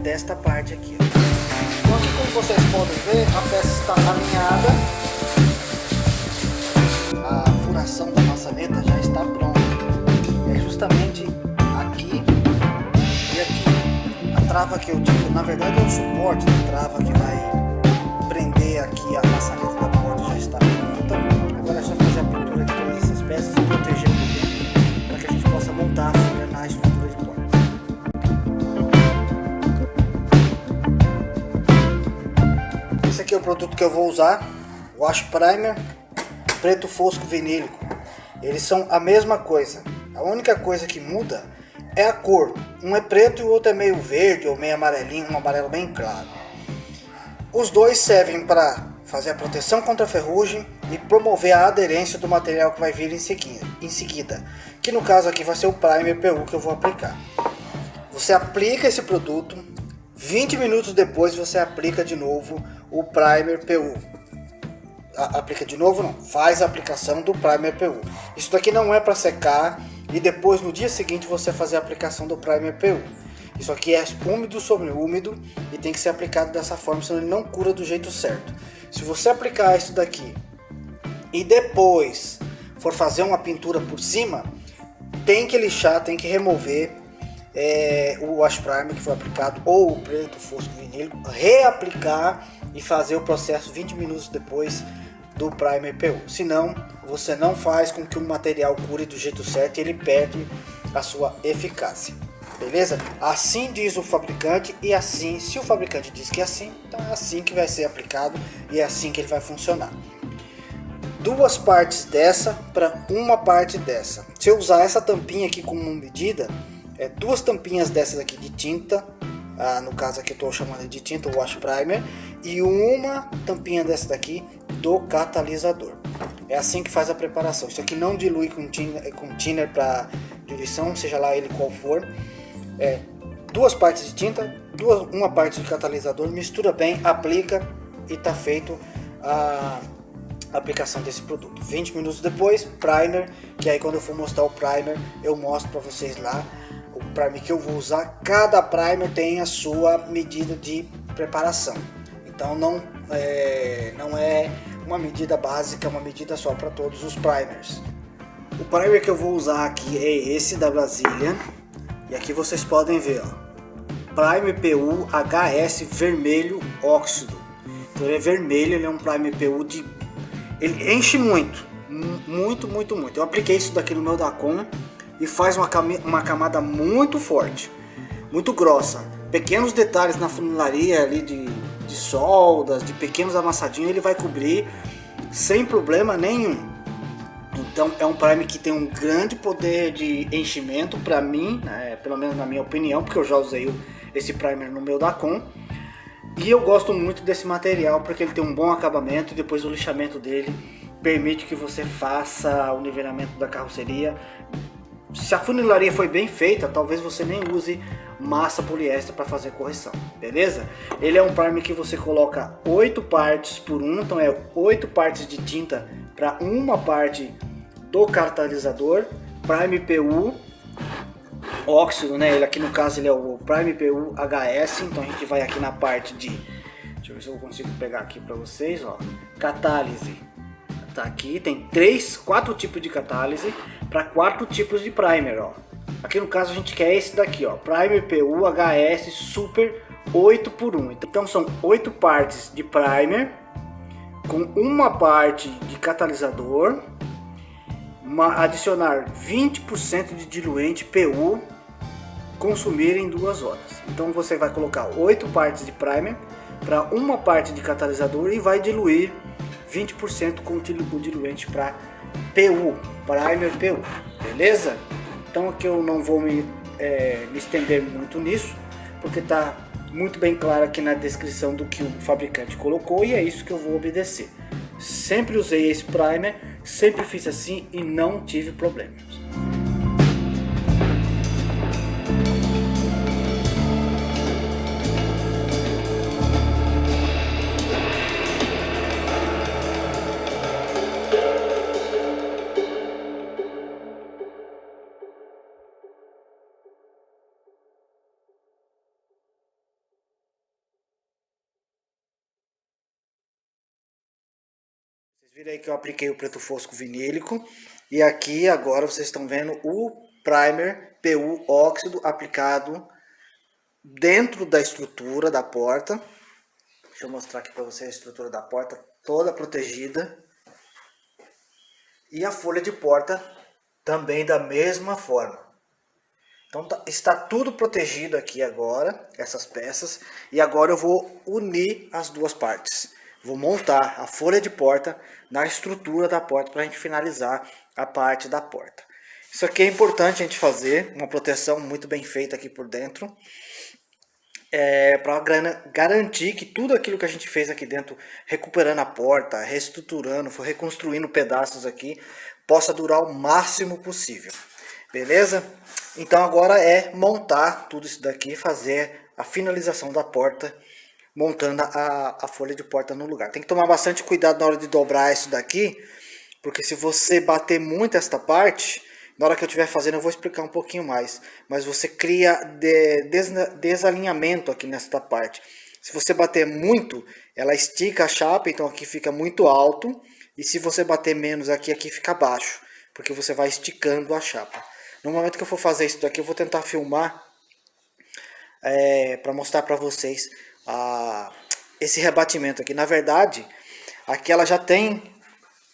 desta parte aqui. Então aqui, como vocês podem ver, a peça está alinhada, a furação da maçaneta já está pronta. É justamente aqui e aqui. A trava que eu tive, na verdade é o suporte da trava que vai prender aqui a maçaneta da porta, já está pronta. Agora é só fazer a pintura de todas essas peças e proteger por dentro, para que a gente possa montar na estrutura de porta. Esse aqui é o produto que eu vou usar, Wash Primer preto fosco vinílico. Eles são a mesma coisa, a única coisa que muda é a cor. Um é preto e o outro é meio verde ou meio amarelinho, um amarelo bem claro. Os dois servem para fazer a proteção contra a ferrugem e promover a aderência do material que vai vir em seguida, que no caso aqui vai ser o Primer PU que eu vou aplicar. Você aplica esse produto, 20 minutos depois você aplica de novo o Primer PU. Aplica de novo não, faz a aplicação do Primer PU. Isso daqui não é para secar e depois no dia seguinte você fazer a aplicação do Primer PU. Isso aqui é úmido sobre úmido e tem que ser aplicado dessa forma, senão ele não cura do jeito certo. Se você aplicar isso daqui e depois for fazer uma pintura por cima, tem que lixar, tem que remover o Wash Primer que foi aplicado ou o preto fosco vinílico, reaplicar e fazer o processo 20 minutos depois do Primer PU. Senão você não faz com que o material cure do jeito certo e ele perde a sua eficácia. Beleza? Assim diz o fabricante e assim, se o fabricante diz que é assim, então é assim que vai ser aplicado e é assim que ele vai funcionar. Duas partes dessa para uma parte dessa. Se eu usar essa tampinha aqui como medida, duas tampinhas dessas aqui de tinta, no caso aqui eu estou chamando de tinta Wash Primer, e uma tampinha dessa daqui do catalisador. É assim que faz a preparação. Isso aqui não dilui com thinner para diluição, seja lá ele qual for. Duas partes de tinta, uma parte de catalisador, mistura bem, aplica e está feito a aplicação desse produto. 20 minutos depois, primer, que aí quando eu for mostrar o primer, eu mostro para vocês lá o primer que eu vou usar. Cada primer tem a sua medida de preparação, então não é uma medida básica, é uma medida só para todos os primers. O primer que eu vou usar aqui é esse da Brasília. E aqui vocês podem ver, ó, Primer PU HS vermelho óxido. Então ele é vermelho, ele é um Primer PU ele enche muito. Eu apliquei isso daqui no meu Dacon e faz uma camada muito forte, muito grossa. Pequenos detalhes na funilaria ali de soldas, de pequenos amassadinhos, ele vai cobrir sem problema nenhum. Então é um primer que tem um grande poder de enchimento para mim, pelo menos na minha opinião, porque eu já usei esse primer no meu Dacon. E eu gosto muito desse material porque ele tem um bom acabamento e depois o lixamento dele permite que você faça o nivelamento da carroceria. Se a funilaria foi bem feita, talvez você nem use massa poliéster para fazer correção, beleza? Ele é um primer que você coloca 8 partes por 1, então é 8 partes de tinta para uma parte do catalisador. Primer PU óxido, né? Ele aqui no caso ele é o Primer PU HS. Então a gente vai aqui na parte de, deixa eu ver se eu consigo pegar aqui para vocês, ó, catálise. Tá aqui, tem 4 tipos de catálise para 4 tipos de primer, ó. Aqui no caso a gente quer esse daqui, ó, Primer PU HS Super 8 por 1. Então são 8 partes de primer com uma parte de catalisador, adicionar 20% de diluente PU, consumir em 2 horas. Então você vai colocar 8 partes de primer para uma parte de catalisador e vai diluir 20% com o diluente para PU, Primer PU, beleza? Então aqui eu não vou me estender muito nisso, porque tá muito bem claro aqui na descrição do que o fabricante colocou e é isso que eu vou obedecer. Sempre usei esse primer, sempre fiz assim e não tive problemas. Virei que eu apliquei o preto fosco vinílico. E aqui agora vocês estão vendo o primer PU óxido aplicado dentro da estrutura da porta. Deixa eu mostrar aqui para vocês a estrutura da porta toda protegida. E a folha de porta também da mesma forma. Então está tudo protegido aqui agora, essas peças. E agora eu vou unir as duas partes. Vou montar a folha de porta na estrutura da porta para a gente finalizar a parte da porta. Isso aqui é importante a gente fazer, uma proteção muito bem feita aqui por dentro. Para garantir que tudo aquilo que a gente fez aqui dentro, recuperando a porta, reestruturando, reconstruindo pedaços aqui, possa durar o máximo possível. Beleza? Então agora é montar tudo isso daqui, fazer a finalização da porta, montando a folha de porta no lugar. Tem que tomar bastante cuidado na hora de dobrar isso daqui, porque se você bater muito esta parte, na hora que eu estiver fazendo eu vou explicar um pouquinho mais, mas você cria desalinhamento aqui nesta parte. Se você bater muito, ela estica a chapa, então aqui fica muito alto, e se você bater menos aqui, aqui fica baixo, porque você vai esticando a chapa. No momento que eu for fazer isso daqui, eu vou tentar filmar para mostrar para vocês esse rebatimento aqui. Na verdade, aqui ela já tem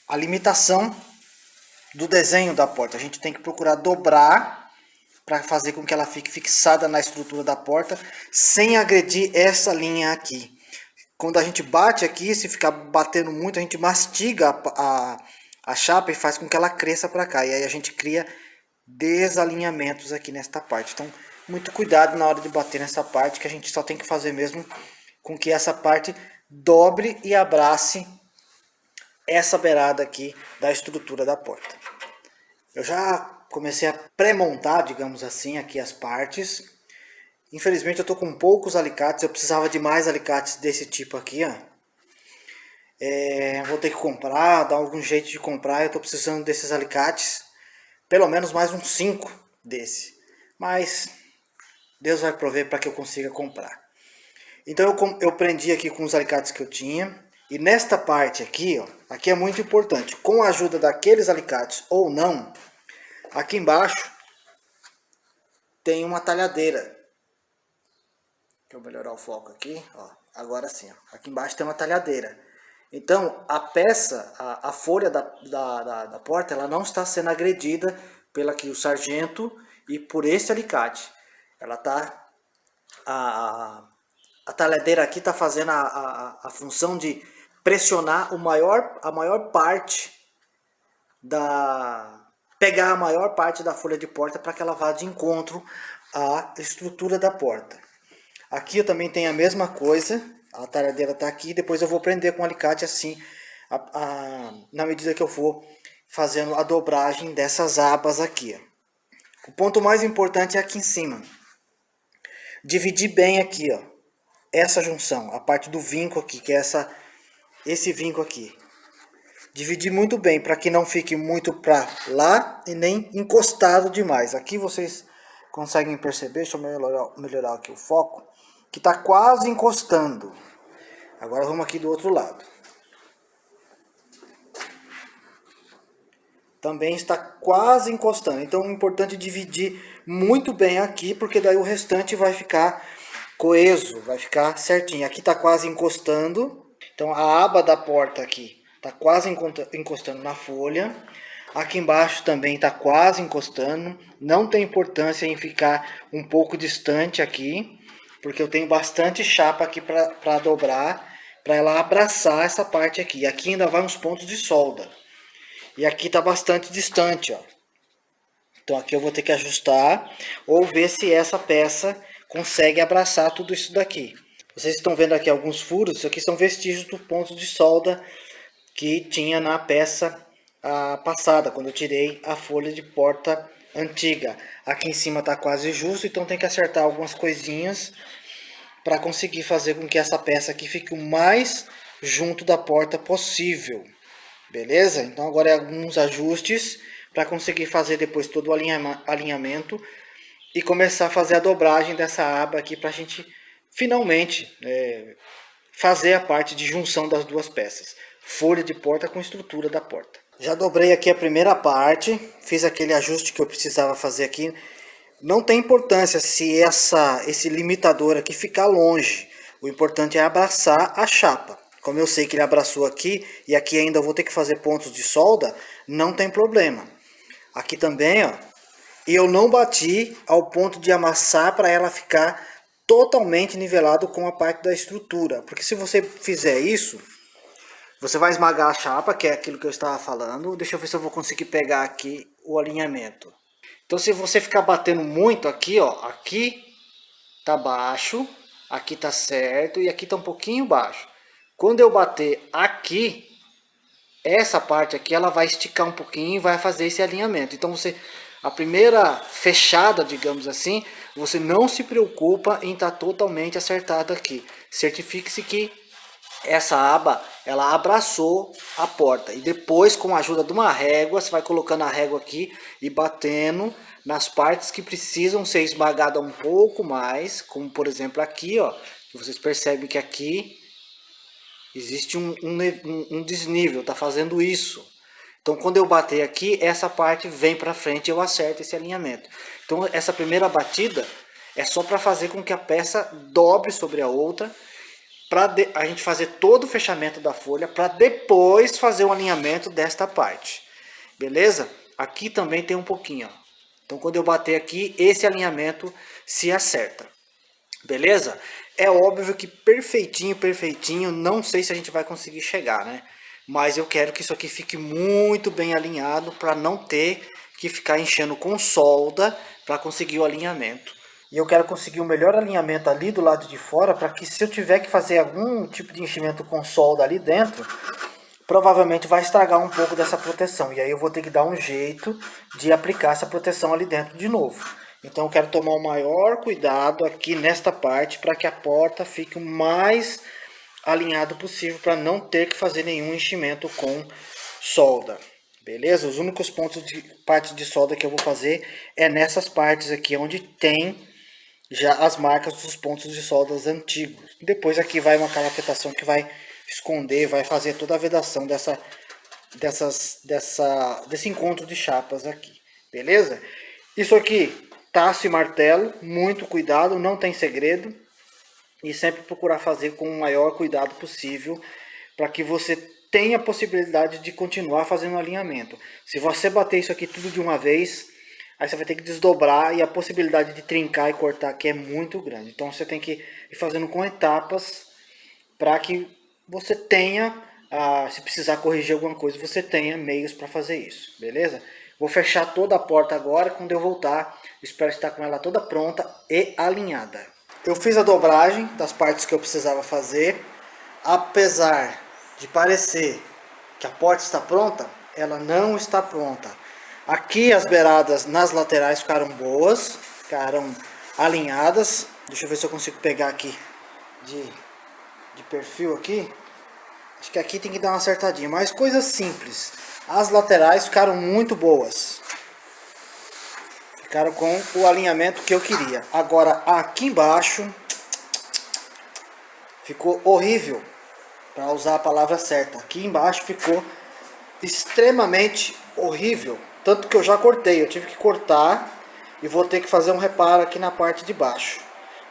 a limitação do desenho da porta. A gente tem que procurar dobrar para fazer com que ela fique fixada na estrutura da porta, sem agredir essa linha aqui. Quando a gente bate aqui, se ficar batendo muito, a gente mastiga a chapa e faz com que ela cresça para cá. E aí a gente cria desalinhamentos aqui nesta parte. Então, muito cuidado na hora de bater nessa parte, que a gente só tem que fazer mesmo com que essa parte dobre e abrace essa beirada aqui da estrutura da porta. Eu já comecei a pré-montar, digamos assim, aqui as partes. Infelizmente eu tô com poucos alicates, eu precisava de mais alicates desse tipo aqui, ó. Vou ter que comprar, dar algum jeito de comprar, eu tô precisando desses alicates. Pelo menos mais uns 5 desse. Mas Deus vai prover para que eu consiga comprar. Então eu prendi aqui com os alicates que eu tinha. E nesta parte aqui, ó, aqui é muito importante. Com a ajuda daqueles alicates ou não, aqui embaixo tem uma talhadeira. Deixa eu melhorar o foco aqui. Ó, agora sim, ó. Aqui embaixo tem uma talhadeira. Então, a peça, a folha da porta, ela não está sendo agredida pelo aqui o sargento e por esse alicate. Ela tá, a talhadeira aqui está fazendo a função de pressionar a maior parte pegar a maior parte da folha de porta para que ela vá de encontro à estrutura da porta. Aqui eu também tenho a mesma coisa. A talhadeira está aqui, depois eu vou prender com o alicate assim, na medida que eu for fazendo a dobragem dessas abas aqui. Ó. O ponto mais importante é aqui em cima. Dividir bem aqui, ó, essa junção, a parte do vinco aqui, que é esse vinco aqui. Dividir muito bem, para que não fique muito para lá e nem encostado demais. Aqui vocês conseguem perceber, deixa eu melhorar aqui o foco, que está quase encostando. Agora vamos aqui do outro lado. Também está quase encostando. Então é importante dividir muito bem aqui, porque daí o restante vai ficar coeso, vai ficar certinho. Aqui está quase encostando. Então a aba da porta aqui está quase encostando na folha. Aqui embaixo também está quase encostando. Não tem importância em ficar um pouco distante aqui, porque eu tenho bastante chapa aqui para dobrar, para ela abraçar essa parte aqui. Aqui ainda vai uns pontos de solda. E aqui está bastante distante, ó. Então aqui eu vou ter que ajustar ou ver se essa peça consegue abraçar tudo isso daqui. Vocês estão vendo aqui alguns furos, isso aqui são vestígios do ponto de solda que tinha na peça passada, quando eu tirei a folha de porta antiga. Aqui em cima está quase justo, então tem que acertar algumas coisinhas para conseguir fazer com que essa peça aqui fique o mais junto da porta possível. Beleza? Então agora é alguns ajustes para conseguir fazer depois todo o alinhamento e começar a fazer a dobragem dessa aba aqui para a gente finalmente fazer a parte de junção das duas peças. folha de porta com estrutura da porta. Já dobrei aqui a primeira parte, fiz aquele ajuste que eu precisava fazer aqui. Não tem importância se esse limitador aqui ficar longe. O importante é abraçar a chapa. Como eu sei que ele abraçou aqui e aqui ainda eu vou ter que fazer pontos de solda, não tem problema. Aqui também, ó, eu não bati ao ponto de amassar para ela ficar totalmente nivelado com a parte da estrutura. Porque se você fizer isso, você vai esmagar a chapa, que é aquilo que eu estava falando. Deixa eu ver se eu vou conseguir pegar aqui o alinhamento. Então se você ficar batendo muito aqui, ó, aqui tá baixo, aqui tá certo e aqui tá um pouquinho baixo. Quando eu bater aqui, essa parte aqui ela vai esticar um pouquinho e vai fazer esse alinhamento. Então a primeira fechada, digamos assim, você não se preocupa em estar totalmente acertado aqui. Certifique-se que essa aba ela abraçou a porta e depois, com a ajuda de uma régua, você vai colocando a régua aqui e batendo nas partes que precisam ser esmagadas um pouco mais, como por exemplo aqui, ó, vocês percebem que aqui existe um desnível, tá fazendo isso. Então quando eu bater aqui, essa parte vem para frente e eu acerto esse alinhamento. Então essa primeira batida é só para fazer com que a peça dobre sobre a outra, para a gente fazer todo o fechamento da folha, para depois fazer o alinhamento desta parte. Beleza? Aqui também tem um pouquinho, ó. Então quando eu bater aqui, esse alinhamento se acerta. Beleza? É óbvio que perfeitinho, perfeitinho, não sei se a gente vai conseguir chegar, né? Mas eu quero que isso aqui fique muito bem alinhado para não ter que ficar enchendo com solda para conseguir o alinhamento. E eu quero conseguir o melhor alinhamento ali do lado de fora, para que se eu tiver que fazer algum tipo de enchimento com solda ali dentro, provavelmente vai estragar um pouco dessa proteção. E aí eu vou ter que dar um jeito de aplicar essa proteção ali dentro de novo. Então eu quero tomar o maior cuidado aqui nesta parte, para que a porta fique o mais alinhado possível, para não ter que fazer nenhum enchimento com solda. Beleza? Os únicos pontos de parte de solda que eu vou fazer é nessas partes aqui, onde tem já as marcas dos pontos de soldas antigos. Depois aqui vai uma calafetação que vai esconder, vai fazer toda a vedação desse encontro de chapas aqui. Beleza? Isso aqui, tacho e martelo, muito cuidado, não tem segredo. E sempre procurar fazer com o maior cuidado possível, para que você tenha a possibilidade de continuar fazendo o alinhamento. Se você bater isso aqui tudo de uma vez, aí você vai ter que desdobrar, e a possibilidade de trincar e cortar aqui é muito grande. Então você tem que ir fazendo com etapas, para que você tenha, se precisar corrigir alguma coisa, você tenha meios para fazer isso, beleza? Vou fechar toda a porta agora. Quando eu voltar, espero estar com ela toda pronta e alinhada. Eu fiz a dobragem das partes que eu precisava fazer. Apesar de parecer que a porta está pronta, ela não está pronta. Aqui as beiradas nas laterais ficaram boas, ficaram alinhadas. Deixa eu ver se eu consigo pegar aqui de perfil aqui. Acho que aqui tem que dar uma acertadinha, mas coisa simples. As laterais ficaram muito boas. Ficaram com o alinhamento que eu queria. Agora aqui embaixo ficou horrível, para usar a palavra certa. Aqui embaixo ficou extremamente horrível. Tanto que eu já cortei, eu tive que cortar e vou ter que fazer um reparo aqui na parte de baixo.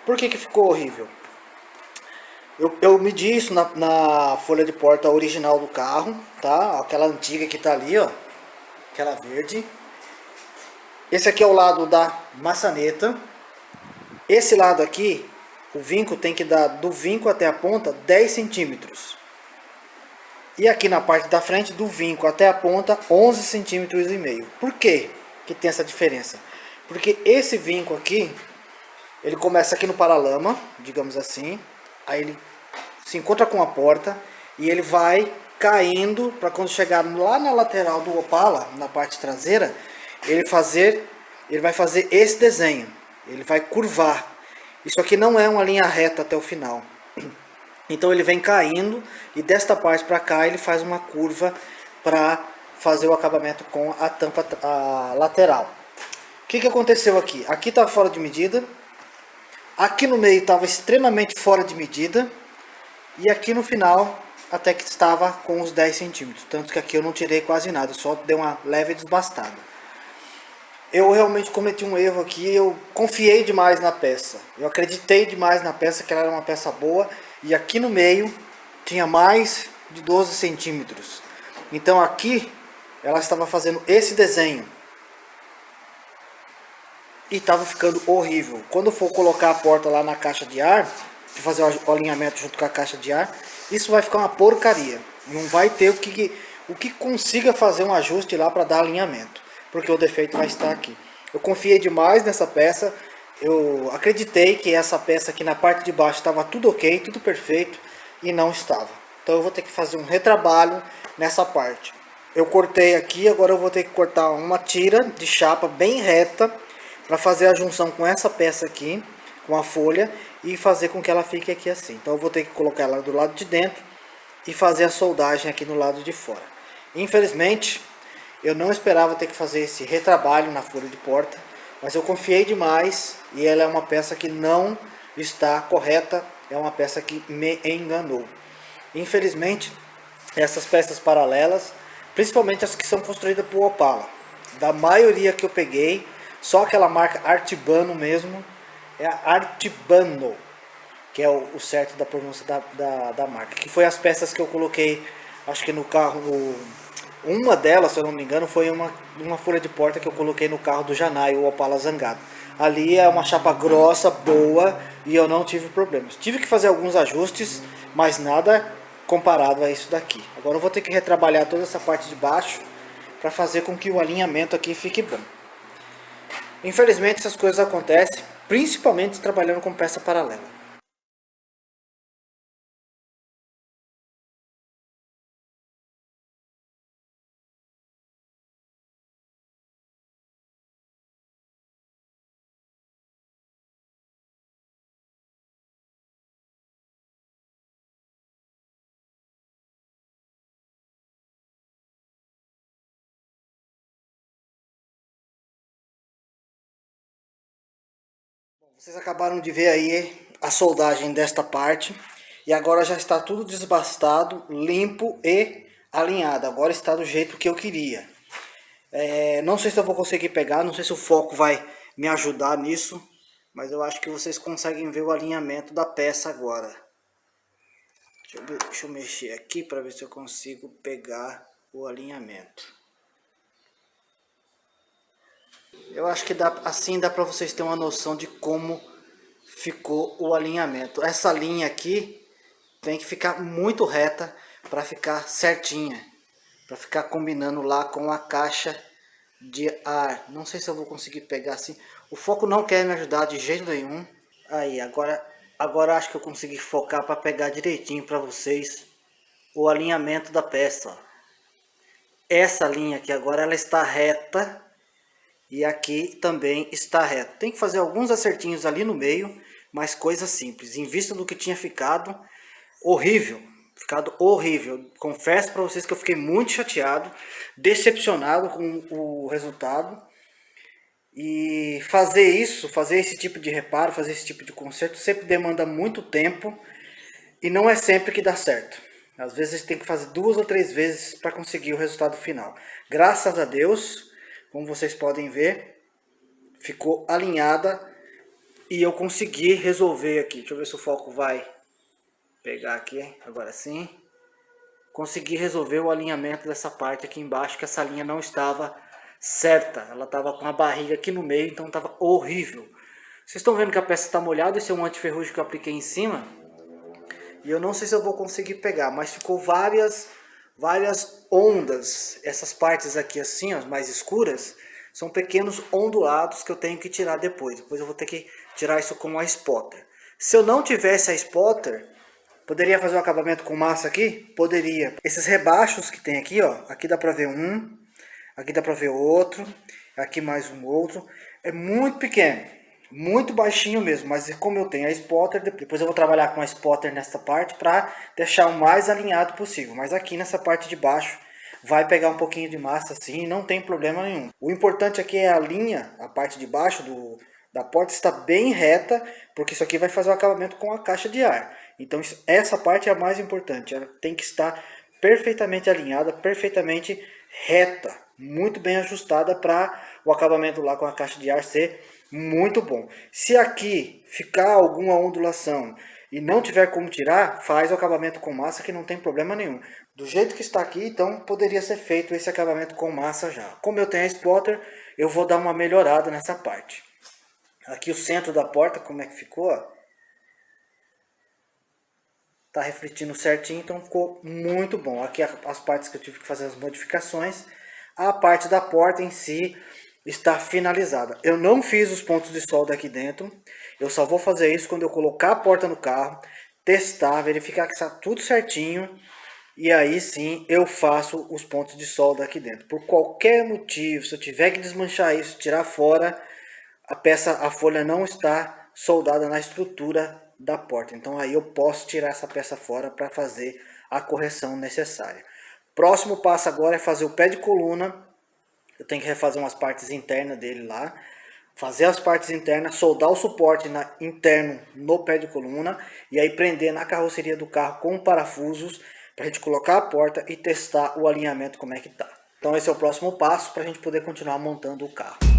Por que ficou horrível? Eu medi isso na folha de porta original do carro, tá? Aquela antiga que tá ali, ó. Aquela verde. Esse aqui é o lado da maçaneta. Esse lado aqui, o vinco tem que dar do vinco até a ponta 10 centímetros. E aqui na parte da frente, do vinco até a ponta, 11 centímetros e meio. Por quê que tem essa diferença? Porque esse vinco aqui, ele começa aqui no paralama, digamos assim. Aí ele se encontra com a porta e ele vai caindo para quando chegar lá na lateral do Opala, na parte traseira, ele vai fazer esse desenho. Ele vai curvar. Isso aqui não é uma linha reta até o final. Então ele vem caindo e desta parte para cá ele faz uma curva para fazer o acabamento com a tampa lateral. O que aconteceu aqui? Aqui está fora de medida. Aqui no meio estava extremamente fora de medida. E aqui no final até que estava com os 10 centímetros. Tanto que aqui eu não tirei quase nada, só dei uma leve desbastada. Eu realmente cometi um erro aqui, eu confiei demais na peça. Eu acreditei demais na peça, que ela era uma peça boa. E aqui no meio tinha mais de 12 centímetros. Então aqui ela estava fazendo esse desenho. E estava ficando horrível. Quando for colocar a porta lá na caixa de ar, fazer o alinhamento junto com a caixa de ar, isso vai ficar uma porcaria. Não vai ter o que consiga fazer um ajuste lá para dar alinhamento, porque o defeito vai estar aqui. Eu confiei demais nessa peça, eu acreditei que essa peça aqui na parte de baixo estava tudo ok, tudo perfeito, e não estava. Então eu vou ter que fazer um retrabalho nessa parte. Eu cortei aqui, agora eu vou ter que cortar uma tira de chapa bem reta, para fazer a junção com essa peça aqui, com a folha, e fazer com que ela fique aqui assim. Então eu vou ter que colocar ela do lado de dentro e fazer a soldagem aqui no lado de fora. Infelizmente, eu não esperava ter que fazer esse retrabalho na folha de porta, mas eu confiei demais e ela é uma peça que não está correta, é uma peça que me enganou. Infelizmente, essas peças paralelas, principalmente as que são construídas por Opala, da maioria que eu peguei, só aquela marca Artibano mesmo, é a Artibano, que é o certo da pronúncia da marca. Que foi as peças que eu coloquei, acho que no carro, uma delas, se eu não me engano, foi uma folha de porta que eu coloquei no carro do Janai, o Opala Zangado. Ali é uma chapa grossa, boa, e eu não tive problemas. Tive que fazer alguns ajustes, mas nada comparado a isso daqui. Agora eu vou ter que retrabalhar toda essa parte de baixo, para fazer com que o alinhamento aqui fique bom. Infelizmente essas coisas acontecem, principalmente trabalhando com peça paralela. Vocês acabaram de ver aí a soldagem desta parte. E agora já está tudo desbastado, limpo e alinhado. Agora está do jeito que eu queria. Não sei se eu vou conseguir pegar, não sei se o foco vai me ajudar nisso. Mas eu acho que vocês conseguem ver o alinhamento da peça agora. Deixa eu mexer aqui para ver se eu consigo pegar o alinhamento. Eu acho que assim dá para vocês terem uma noção de como ficou o alinhamento. Essa linha aqui tem que ficar muito reta para ficar certinha, para ficar combinando lá com a caixa de ar. Não sei se eu vou conseguir pegar assim. O foco não quer me ajudar de jeito nenhum. Aí, agora acho que eu consegui focar para pegar direitinho para vocês o alinhamento da peça. Ó. Essa linha aqui agora ela está reta. E aqui também está reto. Tem que fazer alguns acertinhos ali no meio, mas coisa simples. Em vista do que tinha ficado horrível. Ficado horrível. Confesso para vocês que eu fiquei muito chateado, decepcionado com o resultado. E fazer esse tipo de reparo, fazer esse tipo de conserto, sempre demanda muito tempo. E não é sempre que dá certo. Às vezes a gente tem que fazer 2 ou 3 vezes para conseguir o resultado final. Graças a Deus, como vocês podem ver, ficou alinhada e eu consegui resolver aqui. Deixa eu ver se o foco vai pegar aqui, agora sim. Consegui resolver o alinhamento dessa parte aqui embaixo, que essa linha não estava certa. Ela estava com a barriga aqui no meio, então estava horrível. Vocês estão vendo que a peça está molhada, esse é um antiferrugem que eu apliquei em cima. E eu não sei se eu vou conseguir pegar, mas ficou várias ondas. Essas partes aqui assim, ó, mais escuras, são pequenos ondulados que eu tenho que tirar depois. Depois eu vou ter que tirar isso com a spotter. Se eu não tivesse a spotter, poderia fazer um acabamento com massa aqui? Poderia. Esses rebaixos que tem aqui, ó, aqui dá pra ver um, aqui dá pra ver outro, aqui mais um outro. É muito pequeno. Muito baixinho mesmo, mas como eu tenho a spotter, depois eu vou trabalhar com a spotter nessa parte para deixar o mais alinhado possível. Mas aqui nessa parte de baixo vai pegar um pouquinho de massa assim, não tem problema nenhum. O importante aqui é a linha, a parte de baixo da porta está bem reta, porque isso aqui vai fazer o acabamento com a caixa de ar. Então essa parte é a mais importante, ela tem que estar perfeitamente alinhada, perfeitamente reta, muito bem ajustada para o acabamento lá com a caixa de ar ser muito bom. Se aqui ficar alguma ondulação e não tiver como tirar, faz o acabamento com massa que não tem problema nenhum. Do jeito que está aqui, então poderia ser feito esse acabamento com massa já. Como eu tenho a spotter, eu vou dar uma melhorada nessa parte. Aqui o centro da porta, como é que ficou? Tá refletindo certinho, então ficou muito bom. Aqui as partes que eu tive que fazer as modificações. A parte da porta em si está finalizada. Eu não fiz os pontos de solda aqui dentro. Eu só vou fazer isso quando eu colocar a porta no carro, testar, verificar que está tudo certinho. E aí sim eu faço os pontos de solda aqui dentro. Por qualquer motivo, se eu tiver que desmanchar isso, tirar fora, a folha não está soldada na estrutura da porta. Então aí eu posso tirar essa peça fora para fazer a correção necessária. Próximo passo agora é fazer o pé de coluna. Eu tenho que refazer umas partes internas dele lá. Fazer as partes internas, soldar o suporte interno no pé de coluna. E aí prender na carroceria do carro com parafusos para a gente colocar a porta e testar o alinhamento como é que tá. Então esse é o próximo passo para a gente poder continuar montando o carro.